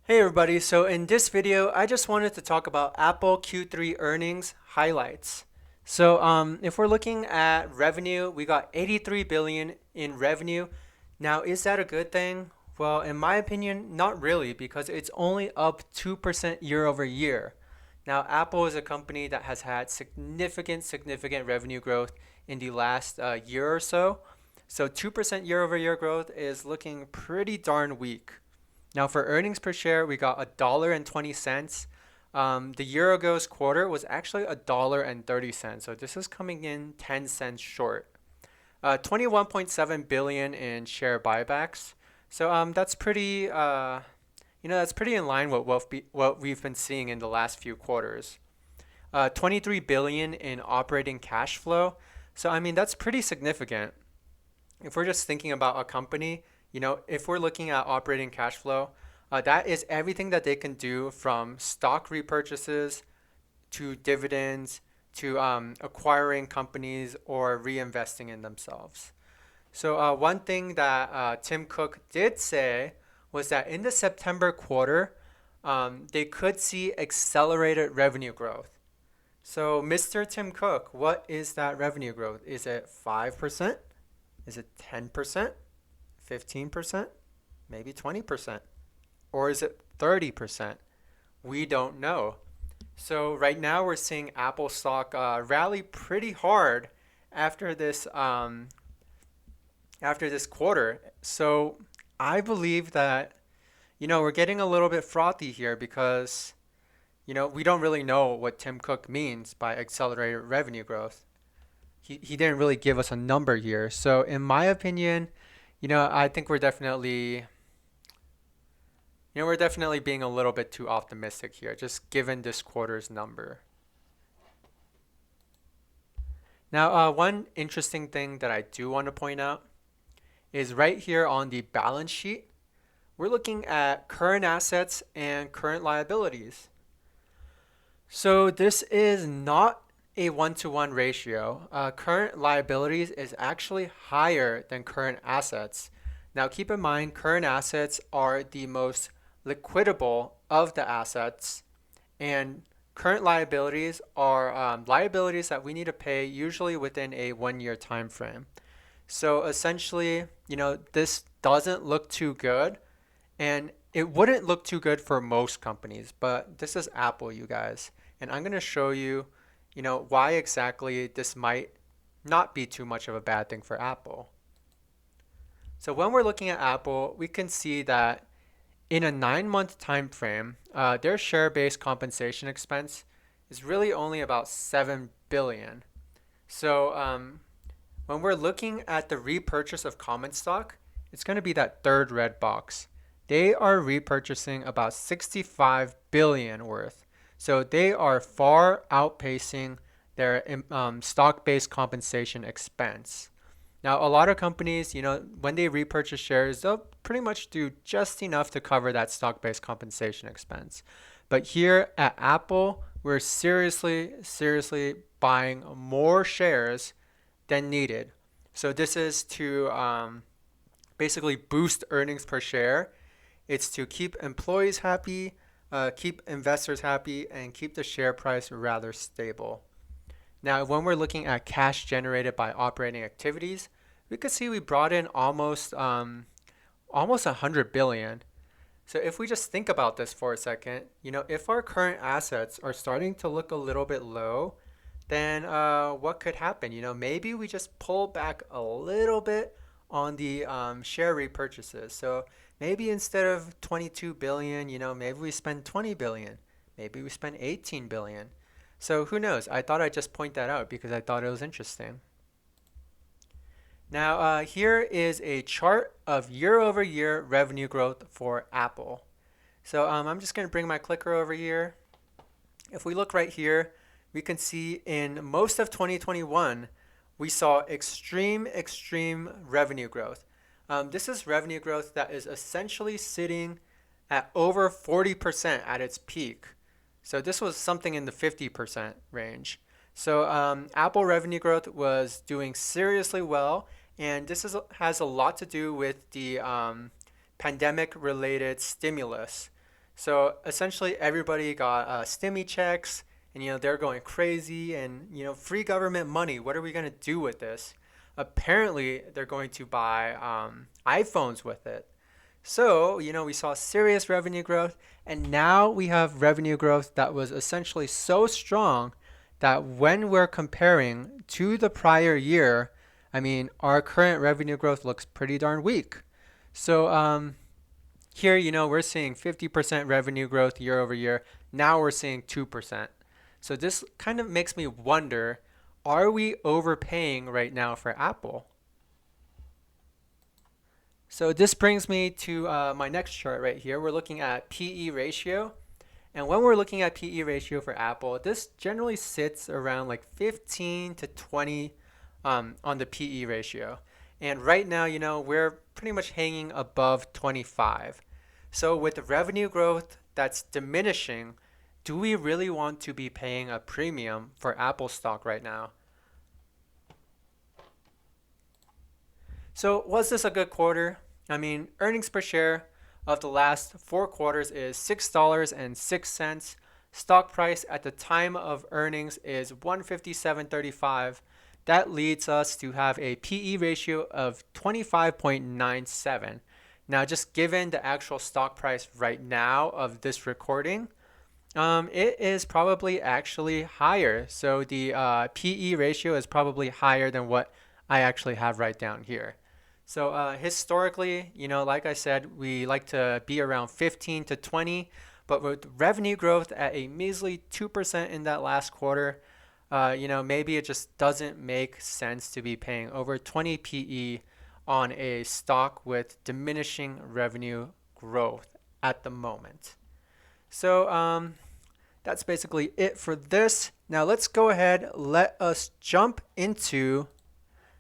Hey everybody, so in this video, I just wanted to talk about Apple Q3 earnings highlights. If we're looking at revenue, we got 83 billion in revenue. Now, is that a good thing? Well, in my opinion, not really, because it's only up 2% year over year. Now, Apple is a company that has had significant revenue growth in the last year or so. So 2% year over year growth is looking pretty darn weak. Now for earnings per share, we got $1.20. The year ago's quarter was actually $1.30. So this is coming in 10 cents short. 21.7 billion in share buybacks. That's pretty, that's pretty in line with what we've been seeing in the last few quarters. 23 billion in operating cash flow. That's pretty significant. If we're just thinking about a company, if we're looking at operating cash flow, that is everything that they can do from stock repurchases to dividends to acquiring companies or reinvesting in themselves. One thing that Tim Cook did say was that in the September quarter, they could see accelerated revenue growth. So, Mr. Tim Cook, what is that revenue growth? Is it 5%? Is it 10%? 15%? Maybe 20%? Or is it 30%? We don't know. So right now we're seeing Apple stock rally pretty hard after this quarter. So I believe that we're getting a little bit frothy here because we don't really know what Tim Cook means by accelerated revenue growth. He didn't really give us a number here. So in my opinion, I think we're definitely being a little bit too optimistic here, just given this quarter's number. Now, one interesting thing that I do want to point out is right here on the balance sheet, we're looking at current assets and current liabilities. So this is not a one-to-one ratio. Current liabilities is actually higher than current assets. Now keep in mind, current assets are the most liquidable of the assets, and current liabilities are liabilities that we need to pay usually within a 1 year time frame. So essentially, this doesn't look too good, and it wouldn't look too good for most companies, but this is Apple, you guys. And I'm going to show you, why exactly this might not be too much of a bad thing for Apple. So when we're looking at Apple, we can see that in a 9 month time frame, their share-based compensation expense is really only about 7 billion. So when we're looking at the repurchase of common stock, it's going to be that third red box. They are repurchasing about 65 billion worth. So they are far outpacing their stock-based compensation expense. Now, a lot of companies, when they repurchase shares, they'll pretty much do just enough to cover that stock-based compensation expense. But here at Apple, we're seriously buying more shares than needed. So this is to basically boost earnings per share. It's to keep employees happy, keep investors happy, and keep the share price rather stable. Now, when we're looking at cash generated by operating activities, we could see we brought in almost 100 billion. So if we just think about this for a second, if our current assets are starting to look a little bit low, then what could happen? Maybe we just pull back a little bit on the share repurchases. So maybe instead of 22 billion, maybe we spend 20 billion. Maybe we spend 18 billion. So who knows? I thought I'd just point that out because I thought it was interesting. Now, here is a chart of year over year revenue growth for Apple. So I'm just going to bring my clicker over here. If we look right here, we can see in most of 2021, we saw extreme revenue growth. This is revenue growth that is essentially sitting at over 40% at its peak. So this was something in the 50% range. So Apple revenue growth was doing seriously well, and this has a lot to do with the pandemic-related stimulus. So essentially, everybody got stimmy checks, and they're going crazy, and free government money. What are we gonna do with this? Apparently, they're going to buy iPhones with it. So, we saw serious revenue growth, and now we have revenue growth that was essentially so strong that when we're comparing to the prior year, I mean, our current revenue growth looks pretty darn weak. So, here, we're seeing 50% revenue growth year over year. Now we're seeing 2%. So, this kind of makes me wonder, are we overpaying right now for Apple? So this brings me to my next chart right here. We're looking at PE ratio. And when we're looking at PE ratio for Apple, this generally sits around like 15 to 20 on the PE ratio. And right now, we're pretty much hanging above 25. So with the revenue growth that's diminishing, do we really want to be paying a premium for Apple stock right now? So was this a good quarter? I mean, earnings per share of the last 4 quarters is $6.06. Stock price at the time of earnings is 157.35. That leads us to have a PE ratio of 25.97. Now, just given the actual stock price right now of this recording, it is probably actually higher. So the PE ratio is probably higher than what I actually have right down here. So historically, like I said, we like to be around 15 to 20, but with revenue growth at a measly 2% in that last quarter, maybe it just doesn't make sense to be paying over 20 PE on a stock with diminishing revenue growth at the moment. So that's basically it for this. Now let's go ahead, let us jump into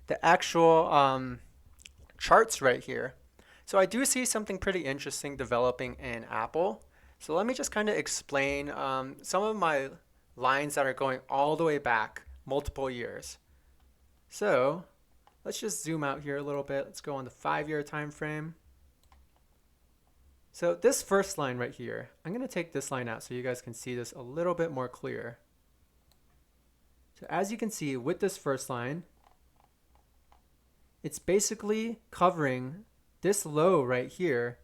the actual charts right here. So I do see something pretty interesting developing in Apple. So let me just kind of explain some of my lines that are going all the way back multiple years. So let's just zoom out here a little bit. Let's go on the 5-year time frame. So this first line right here, I'm going to take this line out so you guys can see this a little bit more clear. So as you can see with this first line, it's basically covering this low right here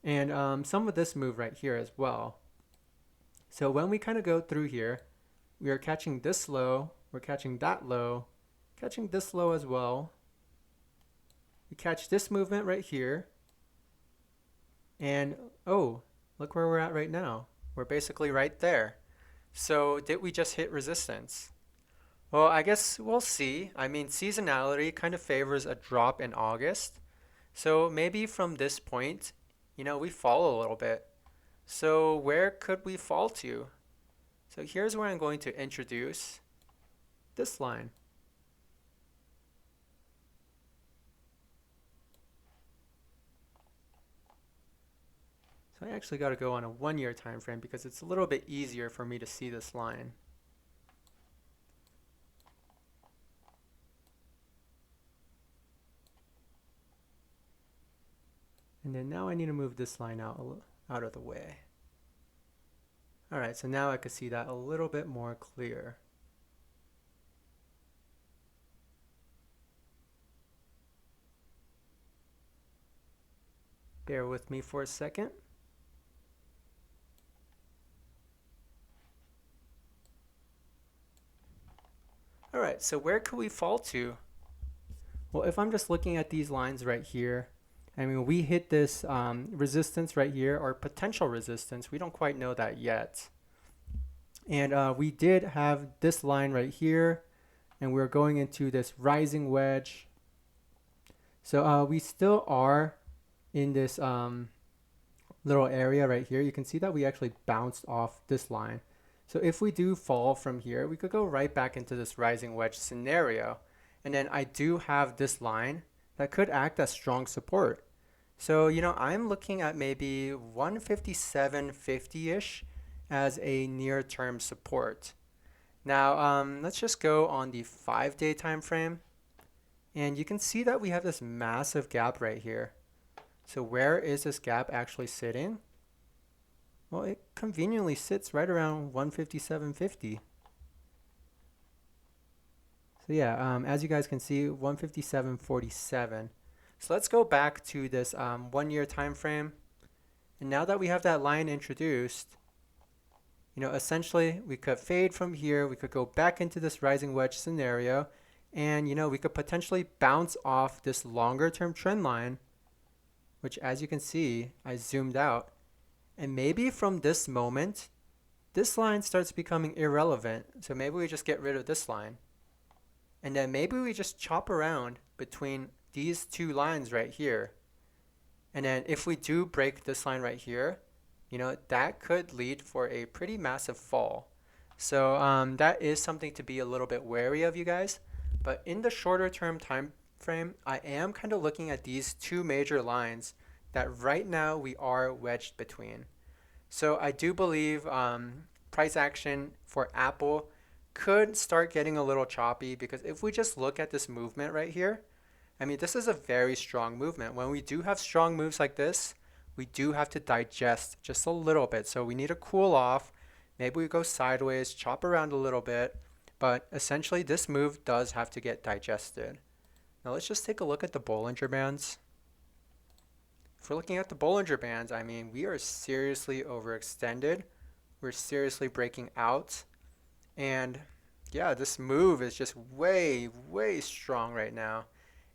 and some of this move right here as well. So when we kind of go through here, we are catching this low, we're catching that low, catching this low as well. We catch this movement right here. And oh, look where we're at right now. We're basically right there. So did we just hit resistance? Well, I guess we'll see. I mean, seasonality kind of favors a drop in August. So maybe from this point, we fall a little bit. So where could we fall to? So here's where I'm going to introduce this line. So I actually got to go on a 1-year time frame because it's a little bit easier for me to see this line. And then now I need to move this line out of the way. All right, so now I can see that a little bit more clear. Bear with me for a second. All right, so where could we fall to? Well, if I'm just looking at these lines right here, I mean, we hit this resistance right here, or potential resistance. We don't quite know that yet. And we did have this line right here, and we're going into this rising wedge. So we still are in this little area right here. You can see that we actually bounced off this line. So if we do fall from here, we could go right back into this rising wedge scenario. And then I do have this line that could act as strong support. So, I'm looking at maybe 157.50-ish as a near-term support. Now, let's just go on the 5-day time frame. And you can see that we have this massive gap right here. So where is this gap actually sitting? Well, it conveniently sits right around 157.50. So yeah, as you guys can see, 157.47. So let's go back to this 1 year time frame. And now that we have that line introduced, essentially we could fade from here. We could go back into this rising wedge scenario. And, we could potentially bounce off this longer term trend line, which as you can see, I zoomed out. And maybe from this moment, this line starts becoming irrelevant. So maybe we just get rid of this line. And then maybe we just chop around between these two lines right here. And then if we do break this line right here, that could lead for a pretty massive fall. So that is something to be a little bit wary of, you guys. But in the shorter term time frame, I am kind of looking at these two major lines that right now we are wedged between. So I do believe price action for Apple could start getting a little choppy because if we just look at this movement right here, I mean, this is a very strong movement. When we do have strong moves like this, we do have to digest just a little bit. So we need to cool off. Maybe we go sideways, chop around a little bit, but essentially this move does have to get digested. Now let's just take a look at the Bollinger Bands. If we're looking at the Bollinger Bands, I mean, we are seriously overextended. We're seriously breaking out. And yeah, this move is just way, way strong right now.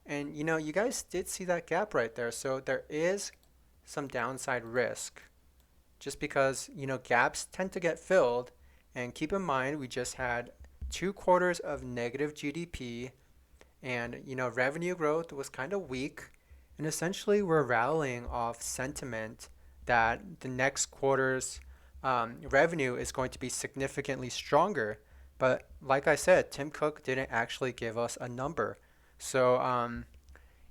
And you guys did see that gap right there. So there is some downside risk just because, gaps tend to get filled. And keep in mind, we just had 2 quarters of negative GDP and, revenue growth was kind of weak. And essentially, we're rallying off sentiment that the next quarter's revenue is going to be significantly stronger. But like I said, Tim Cook didn't actually give us a number. So,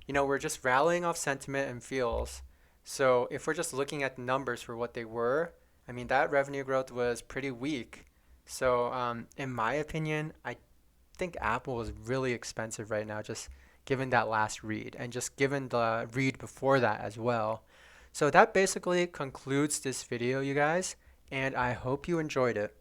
we're just rallying off sentiment and feels. So if we're just looking at the numbers for what they were, I mean, that revenue growth was pretty weak. So, in my opinion, I think Apple is really expensive right now, just given that last read and just given the read before that as well. So that basically concludes this video, you guys, and I hope you enjoyed it.